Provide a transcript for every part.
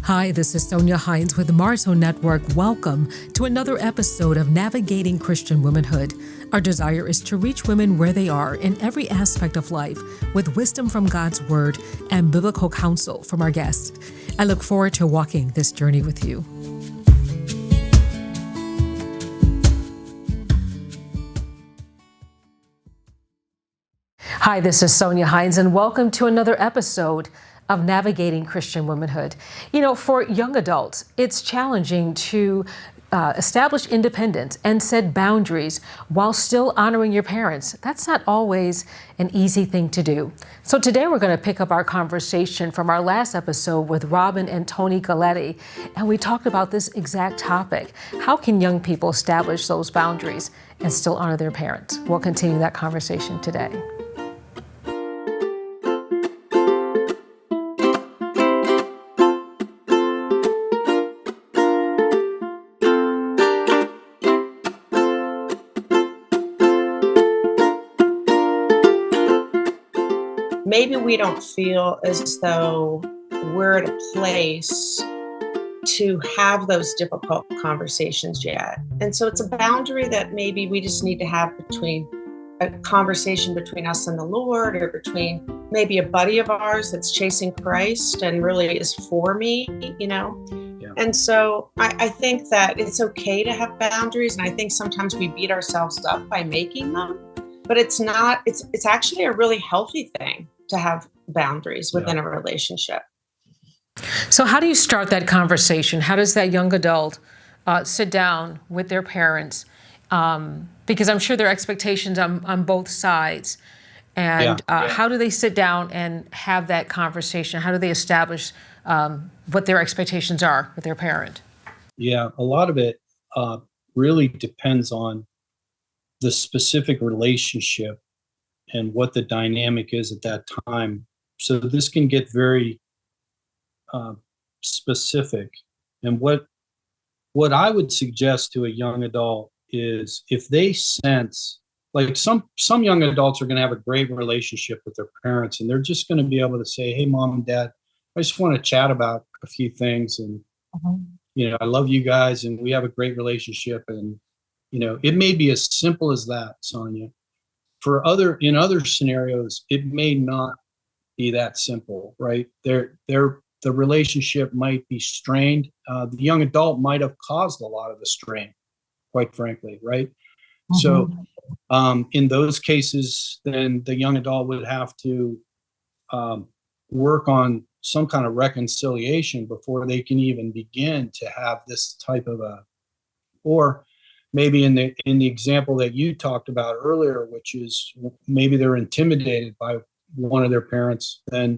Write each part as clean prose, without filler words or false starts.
Hi, this is Sonya Hines with the Marso Network. Welcome to another episode of Navigating Christian Womanhood. Our desire is to reach women where they are in every aspect of life with wisdom from God's Word and biblical counsel from our guests. I look forward to walking this journey with you. Hi, this is Sonya Hines, and welcome to another episode of Navigating Christian Womanhood. You know, for young adults, it's challenging to establish independence and set boundaries while still honoring your parents. That's not always an easy thing to do. So today we're going to pick up our conversation from our last episode with Robin and Tony Galieti, and we talked about this exact topic. How can young people establish those boundaries and still honor their parents? We'll continue that conversation today. Maybe we don't feel as though we're at a place to have those difficult conversations yet. And so it's a boundary that maybe we just need to have between a conversation between us and the Lord, or between maybe a buddy of ours that's chasing Christ and really is for me, you know? Yeah. And so I think that it's okay to have boundaries. And I think sometimes we beat ourselves up by making them, but it's not, it's actually a really healthy thing to have boundaries within a relationship. So how do you start that conversation? How does that young adult sit down with their parents? Because I'm sure there are expectations on both sides. And how do they sit down and have that conversation? How do they establish what their expectations are with their parent? Yeah, a lot of it really depends on the specific relationship and what the dynamic is at that time. So this can get very specific. And what I would suggest to a young adult is, if they sense, like some young adults are going to have a great relationship with their parents, and they're just going to be able to say, "Hey, mom and dad, I just want to chat about a few things, and you know, I love you guys, and we have a great relationship." And you know, it may be as simple as that, Sonya. In other scenarios, it may not be that simple, right? The relationship might be strained. The young adult might have caused a lot of the strain, quite frankly, right? So in those cases, then the young adult would have to work on some kind of reconciliation before they can even begin to have this type of or maybe in the example that you talked about earlier, which is maybe they're intimidated by one of their parents, then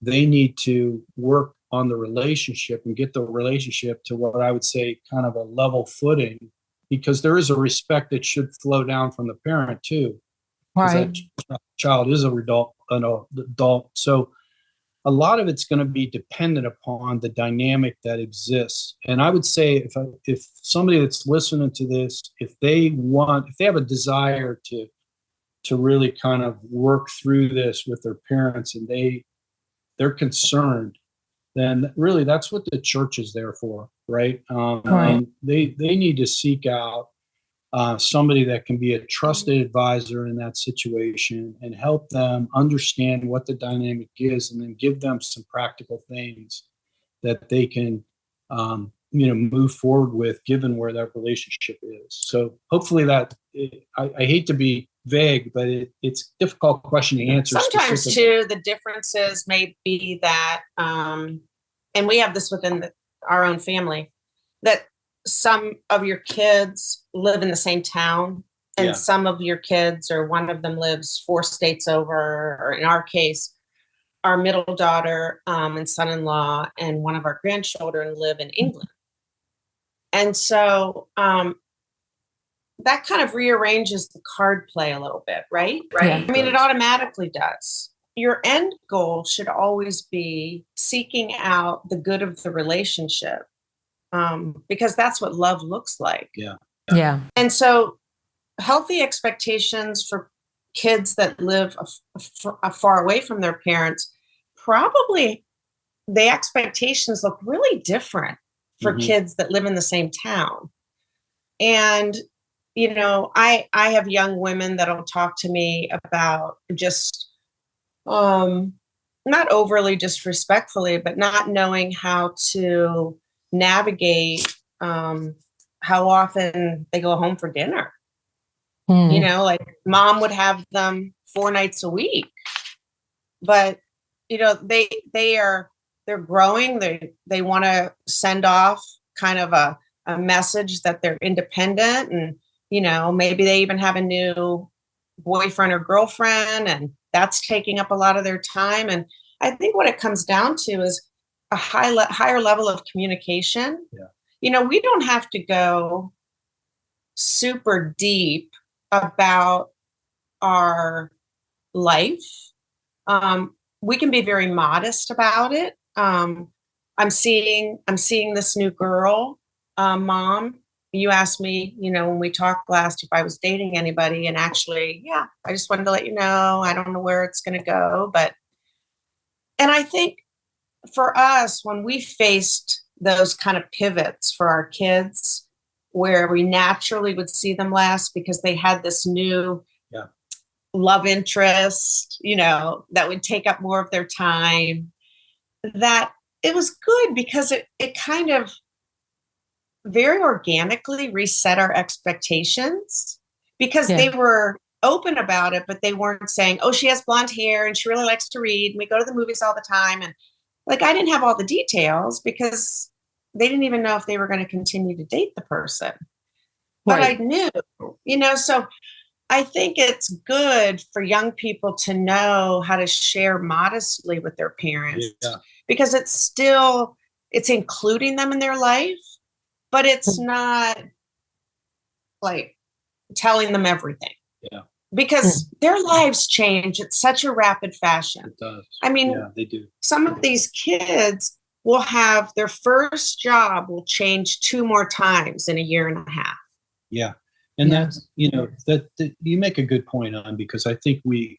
they need to work on the relationship and get the relationship to what I would say kind of a level footing, because there is a respect that should flow down from the parent too. Right. That child is an adult. So a lot of it's going to be dependent upon the dynamic that exists. And I would say if somebody that's listening to this, if they have a desire to really kind of work through this with their parents, and they're concerned, then really that's what the church is there for, right? And they need to seek out somebody that can be a trusted advisor in that situation and help them understand what the dynamic is, and then give them some practical things that they can move forward with, given where that relationship is. So hopefully I hate to be vague, but it's a difficult question to answer. Sometimes too, the differences may be that, and we have this within our own family, that some of your kids live in the same town, and some of your kids, or one of them, lives 4 states over, or in our case, our middle daughter and son-in-law and one of our grandchildren live in England. And so that kind of rearranges the card play a little bit, right? Yeah. I mean, it automatically does. Your end goal should always be seeking out the good of the relationship, because that's what love looks like. Yeah. And so healthy expectations for kids that live far away from their parents probably the expectations look really different for Mhm. kids that live in the same town. And, I have young women that'll talk to me about just, not overly disrespectfully, but not knowing how to navigate, how often they go home for dinner. Like mom would have them 4 nights a week, but they're growing. They want to send off kind of a message that they're independent, and maybe they even have a new boyfriend or girlfriend, and that's taking up a lot of their time. And I think what it comes down to is a higher level of communication. Yeah. We don't have to go super deep about our life. We can be very modest about it. I'm seeing this new girl, mom. You asked me, when we talked last, if I was dating anybody, and actually, yeah, I just wanted to let you know, I don't know where it's going to go, and I think for us, when we faced those kind of pivots for our kids, where we naturally would see them less because they had this new love interest, that would take up more of their time, that it was good because it kind of very organically reset our expectations, because they were open about it, but they weren't saying, oh, she has blonde hair and she really likes to read, and we go to the movies all the time. And like, I didn't have all the details because they didn't even know if they were going to continue to date the person. But I knew, so I think it's good for young people to know how to share modestly with their parents, because it's including them in their life, but it's not like telling them everything. Yeah. Because their lives change at such a rapid fashion. It does. I mean, they do. Some of these kids will have their first job will change 2 more times in a year and a half. Yeah. And that's, that you make a good point on, because I think a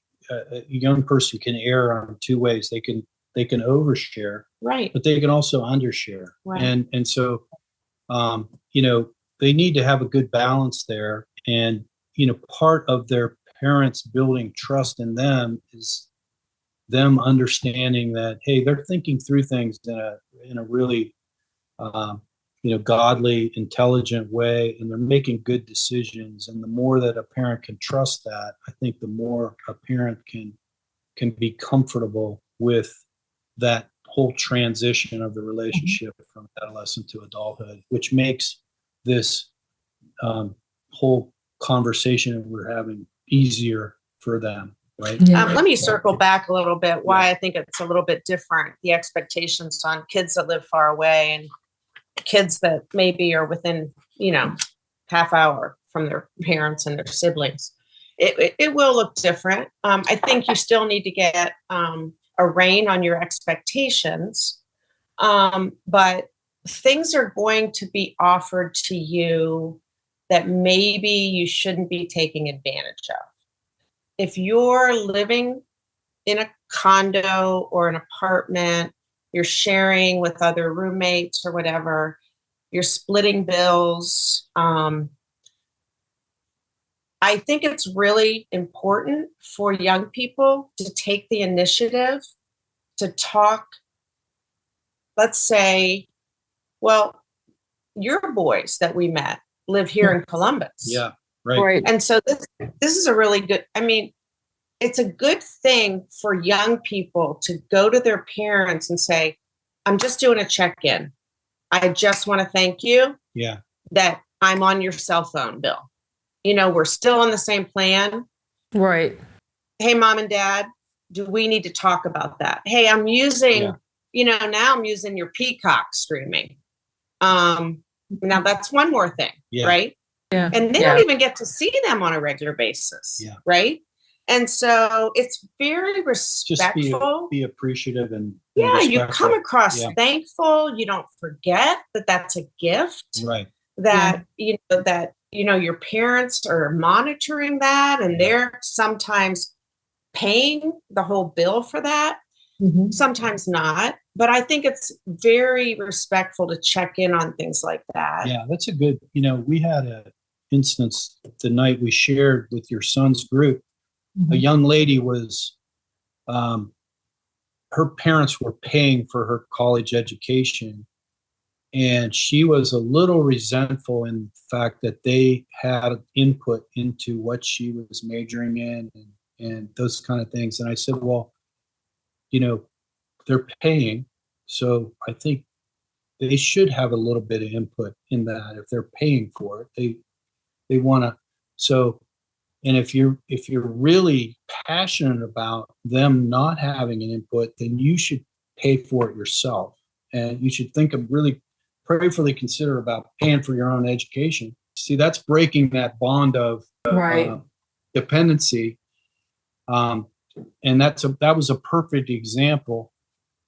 young person can err on 2 ways. They can overshare, right, but they can also undershare. Right. And so, they need to have a good balance there. And, part of their parents building trust in them is them understanding that, hey, they're thinking through things in a really, godly, intelligent way, and they're making good decisions. And the more that a parent can trust that, I think the more a parent can be comfortable with that whole transition of the relationship from adolescent to adulthood, which makes this whole conversation that we're having easier for them, right? Let me circle back a little bit, why I think it's a little bit different, the expectations on kids that live far away and kids that maybe are within, half hour from their parents and their siblings. It will look different. I think you still need to get a rein on your expectations, but things are going to be offered to you that maybe you shouldn't be taking advantage of. If you're living in a condo or an apartment, you're sharing with other roommates or whatever, you're splitting bills. I think it's really important for young people to take the initiative to talk. Let's say, well, your boys that we met live here in Columbus. Yeah, right. And so this is a really good, it's a good thing for young people to go to their parents and say, I'm just doing a check-in. I just want to thank you that I'm on your cell phone bill. We're still on the same plan. Right. Hey, mom and dad, do we need to talk about that? Hey, I'm using, now I'm using your Peacock streaming. Now that's one more thing, right? Yeah. And they don't even get to see them on a regular basis, right? And so it's very respectful. Just be appreciative and you come across thankful. You don't forget that that's a gift. Right. That your parents are monitoring that, and they're sometimes paying the whole bill for that. Sometimes not, but I think it's very respectful to check in on things like that. Yeah, that's a good, we had an instance the night we shared with your son's group. A young lady was, her parents were paying for her college education, and she was a little resentful in the fact that they had input into what she was majoring in and those kind of things. And I said, well, they're paying, so I think they should have a little bit of input in that. If they're paying for it, they want to. So, and if you're really passionate about them not having an input, then you should pay for it yourself, and you should really prayerfully consider about paying for your own education. See, that's breaking that bond of dependency, and that was a perfect example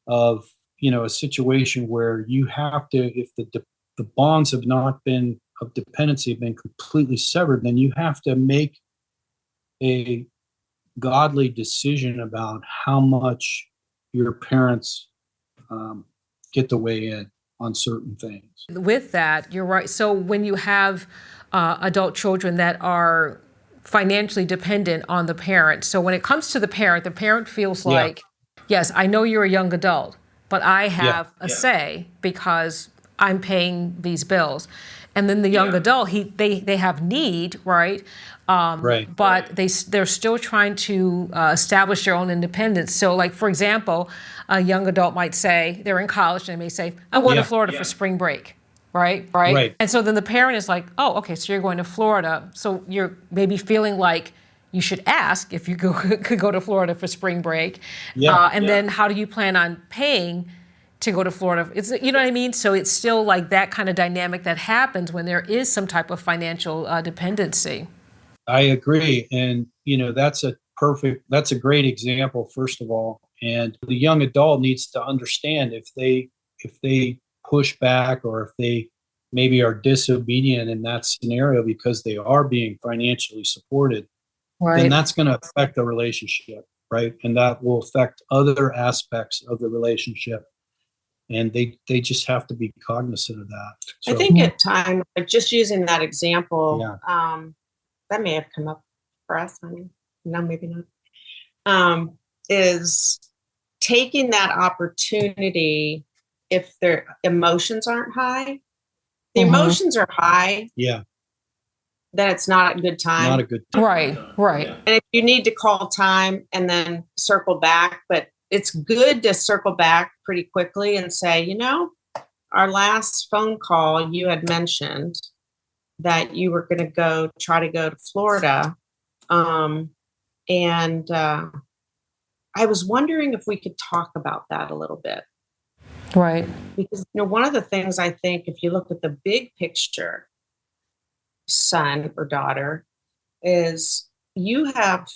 of a situation where you have to, if the bonds have not been of dependency have been completely severed, then you have to make a godly decision about how much your parents get to weigh in on certain things. With that, you're right. So when you have adult children that are financially dependent on the parent, so when it comes to the parent feels like, yes, I know you're a young adult, but I have a say because I'm paying these bills. And then the young adult, they have need, right? But they're still trying to establish their own independence. So, like, for example, a young adult might say, they're in college, and they may say, I'm going to Florida for spring break, right? And so then the parent is like, oh, okay, so you're going to Florida. So you're maybe feeling like you should ask if you could go to Florida for spring break. Then how do you plan on paying to go to Florida? It's, you know what I mean? So it's still like that kind of dynamic that happens when there is some type of financial dependency. I agree. And, that's a great example, first of all. And the young adult needs to understand if they push back or if they maybe are disobedient in that scenario because they are being financially supported, then that's going to affect the relationship, right? And that will affect other aspects of the relationship. And they just have to be cognizant of that. So, I think at times, like just using that example, that may have come up for us, honey. No, maybe not. Is taking that opportunity if their emotions aren't high. The emotions are high. Then it's not a good time. Not a good time. Right. And if you need to call time and then circle back, but it's good to circle back pretty quickly and say, our last phone call, you had mentioned that you were going to try to go to Florida. And I was wondering if we could talk about that a little bit. Right. Because, one of the things I think, if you look at the big picture, son or daughter, is you have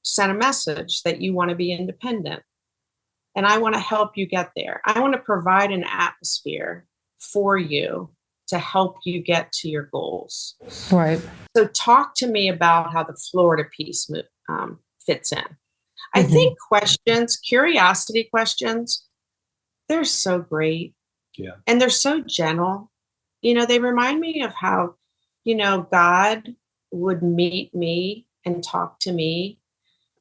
sent a message that you want to be independent. And I want to help you get there. I want to provide an atmosphere for you to help you get to your goals. Right. So talk to me about how the Florida piece fits in. I think curiosity questions, they're so great. Yeah. And they're so gentle. They remind me of how, God would meet me and talk to me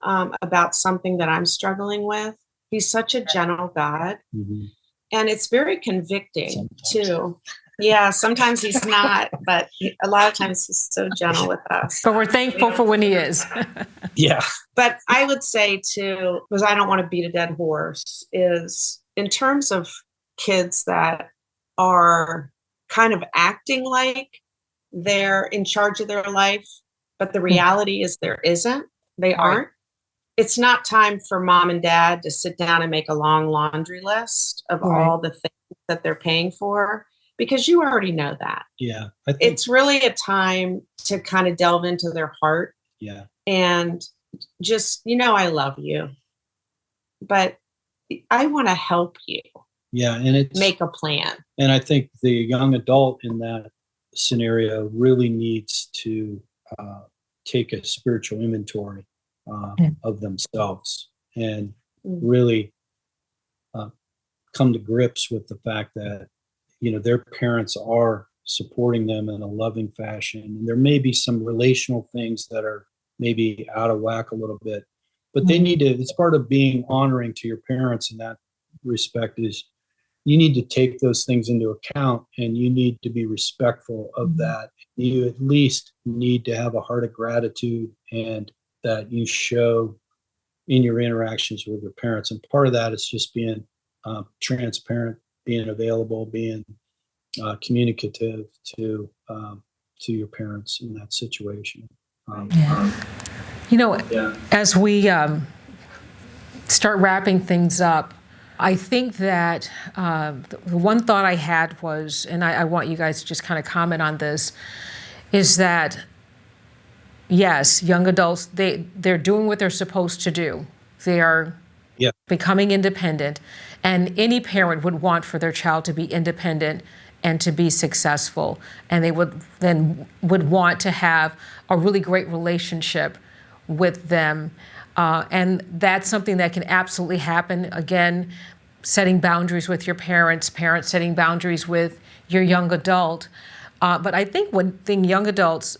about something that I'm struggling with. He's such a gentle God. And it's very convicting too. Yeah, sometimes he's not, but a lot of times he's so gentle with us. But we're thankful for when he is. Yeah. But I would say too, because I don't want to beat a dead horse, is in terms of kids that are kind of acting like they're in charge of their life, but the reality is there isn't. They aren't. It's not time for mom and dad to sit down and make a long laundry list of all the things that they're paying for, because you already know that. Yeah. It's really a time to kind of delve into their heart. Yeah. And just, I love you, but I want to help you. Yeah. And make a plan. And I think the young adult in that scenario really needs to take a spiritual inventory of themselves and really come to grips with the fact that, their parents are supporting them in a loving fashion. And there may be some relational things that are maybe out of whack a little bit, but they need to, it's part of being honoring to your parents in that respect, is you need to take those things into account, and you need to be respectful of that. You at least need to have a heart of gratitude, and that you show in your interactions with your parents. And part of that is just being transparent, being available, being communicative to your parents in that situation. As we start wrapping things up, I think that the one thought I had was, and I want you guys to just kind of comment on this, is that yes, young adults, they're doing what they're supposed to do. They are becoming independent, and any parent would want for their child to be independent and to be successful, and they would want to have a really great relationship with them, and that's something that can absolutely happen. Again, setting boundaries with your parents setting boundaries with your young adult. But I think one thing young adults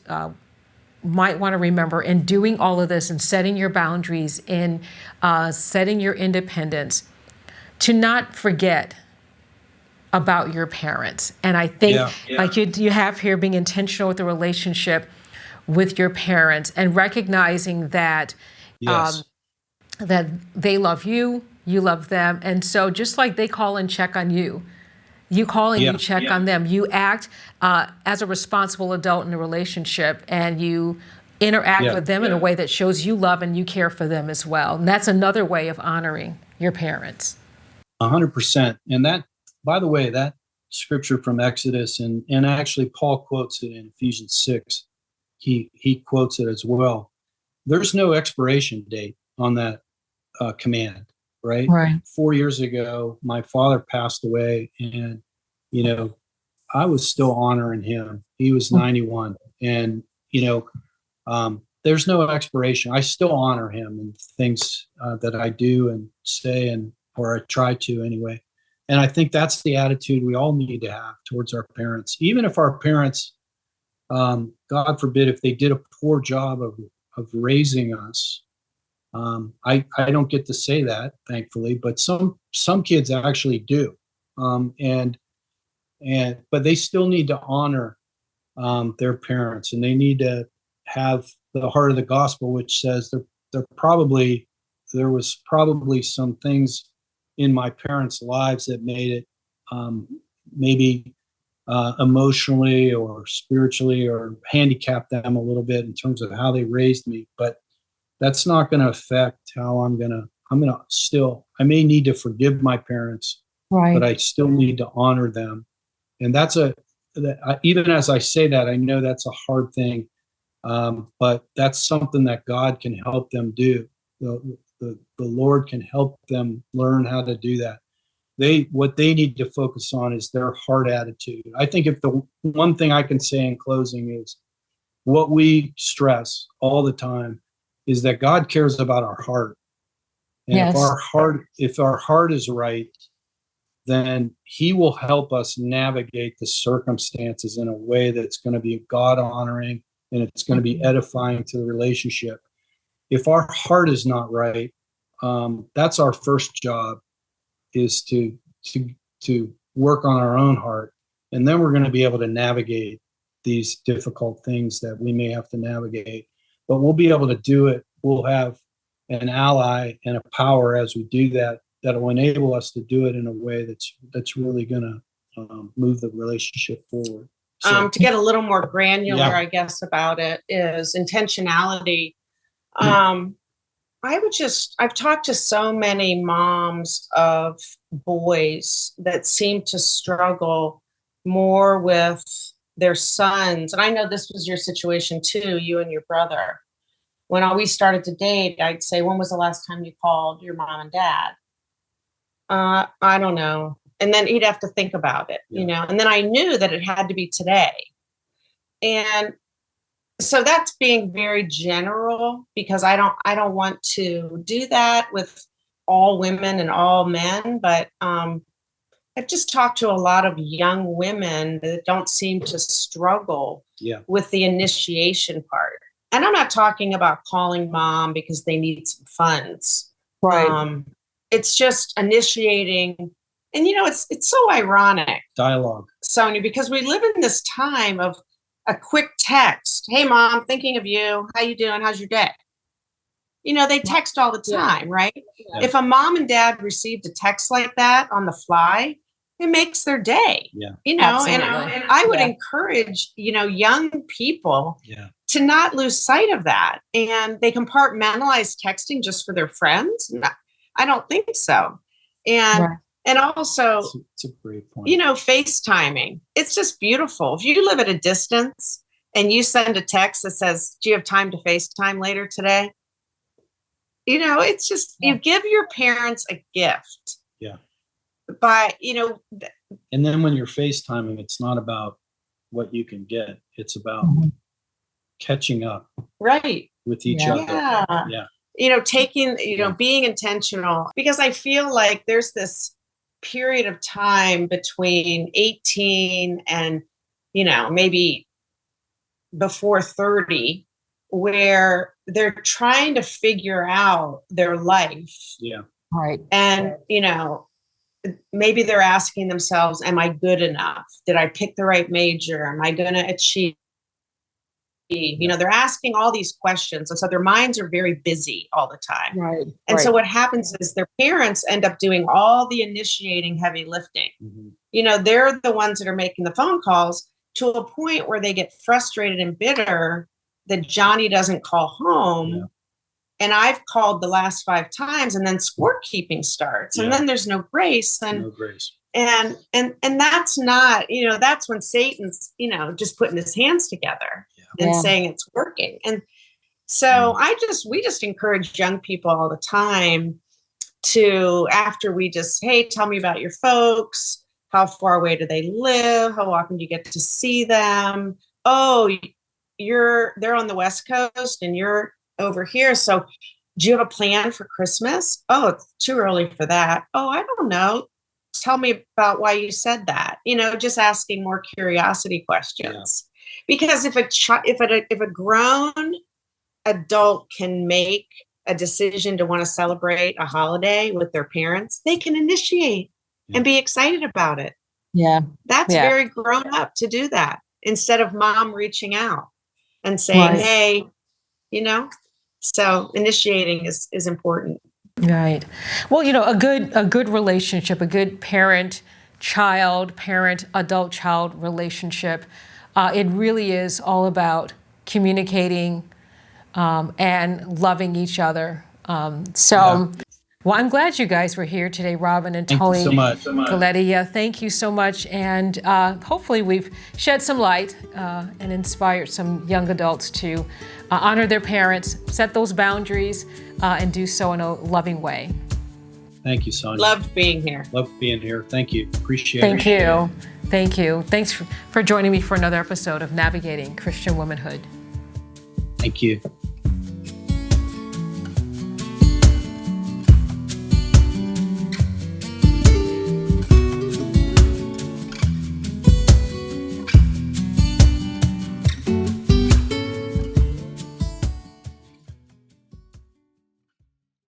might want to remember in doing all of this and setting your boundaries, in setting your independence, to not forget about your parents. And I think like you have here, being intentional with the relationship with your parents and recognizing that that they love you, you love them. And so just like they call and check on you, you call and you check on them. You act as a responsible adult in a relationship, and you interact with them in a way that shows you love and you care for them as well. And that's another way of honoring your parents. 100%. And that, by the way, that scripture from Exodus, and actually Paul quotes it in Ephesians 6. He quotes it as well. There's no expiration date on that command, right? 4 years ago, my father passed away, and, I was still honoring him. He was 91, and, there's no expiration. I still honor him in things that I do and say, or I try to anyway. And I think that's the attitude we all need to have towards our parents. Even if our parents, God forbid, if they did a poor job of raising us, I don't get to say that, thankfully, but some kids actually do. But they still need to honor their parents, and they need to have the heart of the gospel, which says there was probably some things in my parents' lives that made it maybe emotionally or spiritually, or handicapped them a little bit in terms of how they raised me. But that's not going to affect how I'm going to still, I may need to forgive my parents, but I still need to honor them. And even as I say that, I know that's a hard thing. But that's something that God can help them do. The Lord can help them learn how to do that. What they need to focus on is their heart attitude. I think if the one thing I can say in closing is, what we stress all the time is that God cares about our heart. And if our heart is right, then he will help us navigate the circumstances in a way that's going to be God honoring, and it's going to be edifying to the relationship. If our heart is not right, that's our first job, is to work on our own heart. And then we're going to be able to navigate these difficult things that we may have to navigate. But we'll be able to do it. We'll have an ally and a power as we do that will enable us to do it in a way that's really going to move the relationship forward. So, to get a little more granular, I guess, about it is intentionality. I've talked to so many moms of boys that seem to struggle more with their sons. And I know this was your situation too, you and your brother. When we started to date, I'd say, when was the last time you called your mom and dad? I don't know. And then he'd have to think about it, and then I knew that it had to be today. And so that's being very general, because I don't want to do that with all women and all men, but I've just talked to a lot of young women that don't seem to struggle with the initiation part. And I'm not talking about calling mom because they need some funds. Right. It's just initiating. And, it's so ironic. Dialogue. Sonya, because we live in this time of a quick text. Hey, mom, thinking of you. How you doing? How's your day? They text all the time, right? Yeah. If a mom and dad received a text like that on the fly, it makes their day. Yeah. Absolutely. And I would encourage, young people to not lose sight of that. And they compartmentalize texting just for their friends. No, I don't think so. And also, it's a great point. FaceTiming. It's just beautiful. If you live at a distance and you send a text that says, do you have time to FaceTime later today? It's just, you give your parents a gift. Yeah. But, and then when you're FaceTiming, it's not about what you can get. It's about catching up with each other. Yeah. Taking, being intentional, because I feel like there's this period of time between 18 and, maybe before 30, where they're trying to figure out their life. Yeah. Right. And, maybe they're asking themselves, am I good enough? Did I pick the right major? Am I going to achieve? They're asking all these questions. And so their minds are very busy all the time. Right. And so what happens is their parents end up doing all the initiating heavy lifting. They're the ones that are making the phone calls, to a point where they get frustrated and bitter that Johnny doesn't call home. Yeah. And I've called the last 5 times, and then scorekeeping starts, and then there's no grace. And no grace. And that's not, that's when Satan's, just putting his hands together and saying it's working. And so we just encourage young people all the time to, after we just, hey, tell me about your folks. How far away do they live? How often do you get to see them? Oh, they're on the West Coast and you're over here. So do you have a plan for Christmas? Oh, it's too early for that. Oh, I don't know. Tell me about why you said that. Just asking more curiosity questions. Because if a grown adult can make a decision to want to celebrate a holiday with their parents, they can initiate and be excited about it. Yeah. That's very grown up to do that, instead of mom reaching out and saying, hey, so initiating is important. Right. Well, a good relationship, a good parent-child, parent-adult-child relationship, it really is all about communicating and loving each other. Well, I'm glad you guys were here today, Robin and Tony. Thank you so much. Galieti, thank you so much. And hopefully we've shed some light and inspired some young adults to honor their parents, set those boundaries, and do so in a loving way. Thank you, Sonya. Loved being here. Loved being here. Thank you. Appreciate it. Thank you. Thank you. Thanks for joining me for another episode of Navigating Christian Womanhood. Thank you.